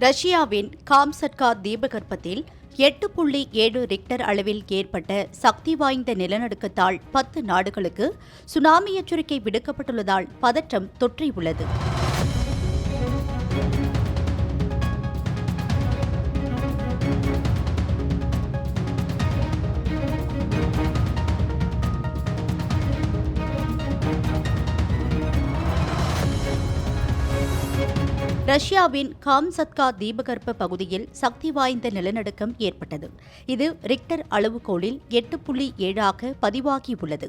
ரஷ்யாவின் காம்சட்கா தீபகற்பத்தில் 8.7 ரிக்டர் அளவில் ஏற்பட்ட சக்தி வாய்ந்த நிலநடுக்கத்தால் 10 நாடுகளுக்கு சுனாமி எச்சரிக்கை விடுக்கப்பட்டுள்ளதால் பதற்றம் தொற்றியுள்ளது. ரஷ்யாவின் காம்சட்கா தீபகற்ப பகுதியில் சக்தி வாய்ந்த நிலநடுக்கம் ஏற்பட்டது. இது ரிக்டர் அளவுகோலில் 8.7 பதிவாகியுள்ளது.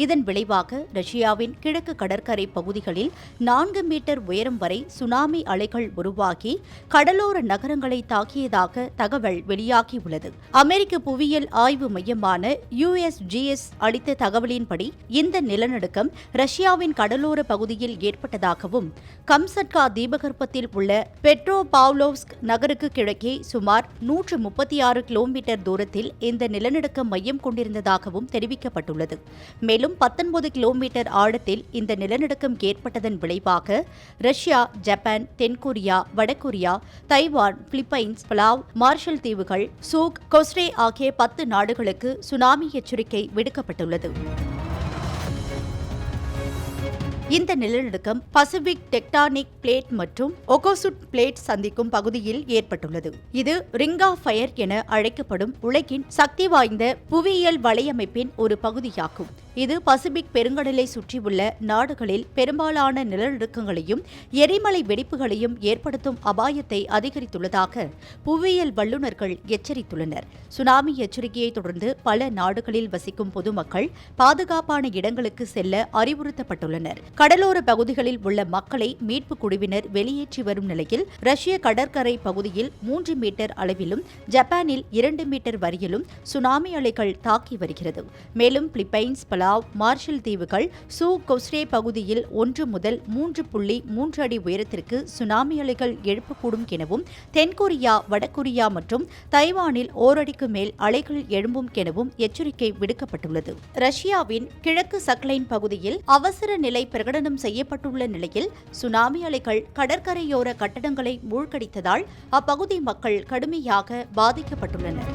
இதன் விளைவாக ரஷ்யாவின் கிழக்கு கடற்கரை பகுதிகளில் 4 மீட்டர் உயரம் வரை சுனாமி அலைகள் உருவாகி கடலோர நகரங்களை தாக்கியதாக தகவல் வெளியாகியுள்ளது. அமெரிக்க புவியியல் ஆய்வு மையமான USGS அளித்த தகவலின்படி இந்த நிலநடுக்கம் ரஷ்யாவின் கடலோர பகுதியில் ஏற்பட்டதாகவும் காம்சட்கா தீபகற்பத்தில் உள்ள பெட்ரோபாவ்லோவ்ஸ்க் நகருக்கு கிழக்கே சுமார் 136 கிலோமீட்டர் தூரத்தில் இந்த நிலநடுக்கம் மையம் கொண்டிருந்ததாகவும் தெரிவிக்கப்பட்டுள்ளது. மேலும் 19 கிலோமீட்டர் ஆழத்தில் இந்த நிலநடுக்கம் ஏற்பட்டதன் விளைவாக ரஷ்யா, ஜப்பான், தென்கொரியா, வடகொரியா, தைவான், பிலிப்பைன்ஸ், பலாவ், மார்ஷல் தீவுகள், சூக், கொஸ்டே ஆகிய 10 நாடுகளுக்கு சுனாமி எச்சரிக்கை விடுக்கப்பட்டுள்ளது. இந்த நிலநடுக்கம் பசிபிக் டெக்டானிக் பிளேட் மற்றும் ஒகோசுட் பிளேட் சந்திக்கும் பகுதியில் ஏற்பட்டுள்ளது. இது ரிங் ஆஃப் ஃபயர் என அழைக்கப்படும் உலகின் சக்தி வாய்ந்த புவியியல் வலையமைப்பின் ஒரு பகுதியாகும். இது பசிபிக் பெருங்கடலை சுற்றியுள்ள நாடுகளில் பெரும்பாலான நிலநடுக்கங்களையும் எரிமலை வெடிப்புகளையும் ஏற்படுத்தும் அபாயத்தை அதிகரித்துள்ளதாக புவியியல் வல்லுநர்கள் எச்சரித்துள்ளனர். சுனாமி எச்சரிக்கையை தொடர்ந்து பல நாடுகளில் வசிக்கும் பொதுமக்கள் பாதுகாப்பான இடங்களுக்கு செல்ல அறிவுறுத்தப்பட்டுள்ளனர். கடலோர பகுதிகளில் உள்ள மக்களை மீட்பு குழுவினர் வெளியேற்றி வரும் நிலையில் ரஷ்ய கடற்கரை பகுதியில் 3 மீட்டர் அளவிலும் ஜப்பானில் 2 மீட்டர் வரையிலும் சுனாமி அலைகள் தாக்கி வருகிறது. மேலும் பிலிப்பைன்ஸ், பலாவ், மார்ஷல் தீவுகள், சூக், கொஸ்டே பகுதியில் 1 முதல் 3.3 அடி உயரத்திற்கு சுனாமி அலைகள் எழுப்பக்கூடும் எனவும், தென்கொரியா, வடகொரியா மற்றும் தைவானில் ஓரடிக்கு மேல் அலைகள் எழும்பும் எனவும் எச்சரிக்கை விடுக்கப்பட்டுள்ளது. ரஷ்யாவின் கிழக்கு சக்லைன் பகுதியில் அவசர நிலை பிரகடனம் செய்யப்பட்டுள்ள நிலையில் சுனாமி அலைகள் கடற்கரையோர கட்டடங்களை மூழ்கடித்ததால் அப்பகுதி மக்கள் கடுமையாக பாதிக்கப்பட்டுள்ளனர்.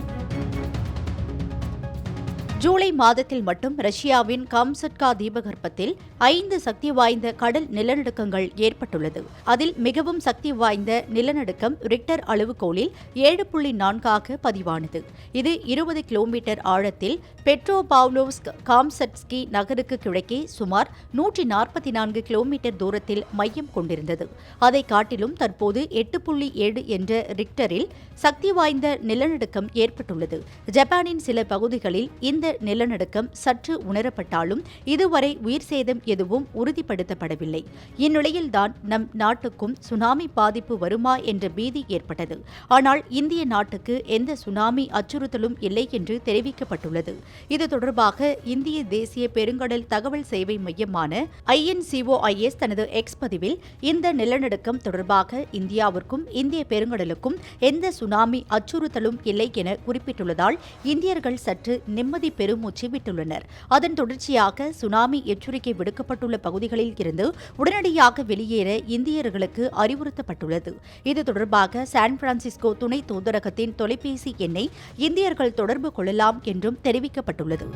ஜூலை மாதத்தில் மட்டும் ரஷ்யாவின் காம்சட்கா தீபகற்பத்தில் 5 சக்தி வாய்ந்த கடல் நிலநடுக்கங்கள் ஏற்பட்டுள்ளது. அதில் மிகவும் சக்தி வாய்ந்த நிலநடுக்கம் ரிக்டர் அளவுகோலில் 7.4 பதிவானது. இது 20 கிலோமீட்டர் ஆழத்தில் பெட்ரோபாவ்லோவ்ஸ்க் காம்சட்ஸ்கி நகருக்கு கிழக்கே சுமார் 144 கிலோமீட்டர் தூரத்தில் மையம் கொண்டிருந்தது. அதை காட்டிலும் தற்போது 8.7 என்ற ரிக்டரில் சக்தி வாய்ந்த நிலநடுக்கம் ஏற்பட்டுள்ளது. ஜப்பானின் சில பகுதிகளில் இந்த நிலநடுக்கம் சற்று உணரப்பட்டாலும் இதுவரை உயிர் சேதம் எதுவும் உறுதிப்படுத்தப்படவில்லை. இந்நிலையில்தான் நம் நாட்டுக்கும் சுனாமி பாதிப்பு வருமா என்ற பீதி ஏற்பட்டது. ஆனால் இந்திய நாட்டுக்கு எந்த சுனாமி அச்சுறுத்தலும் இல்லை என்று தெரிவிக்கப்பட்டுள்ளது. இது தொடர்பாக இந்திய தேசிய பெருங்கடல் தகவல் சேவை மையமான INCOIS தனது எக்ஸ் பதிவில் இந்த நிலநடுக்கம் தொடர்பாக இந்தியாவிற்கும் இந்திய பெருங்கடலுக்கும் எந்த சுனாமி அச்சுறுத்தலும் இல்லை என குறிப்பிட்டுள்ளதால் இந்தியர்கள் சற்று நிம்மதி பெருமூச்சு விட்டுள்ளனர். அதன் தொடர்ச்சியாக சுனாமி எச்சரிக்கை விடுக்கப்பட்டுள்ள பகுதிகளில் இருந்து உடனடியாக வெளியேற இந்தியர்களுக்கு அறிவுறுத்தப்பட்டுள்ளது. இது தொடர்பாக சான் பிரான்சிஸ்கோ துணை தூதரகத்தின் தொலைபேசி எண்ணை இந்தியர்கள் தொடர்பு கொள்ளலாம் என்றும் தெரிவிக்கப்பட்டுள்ளது.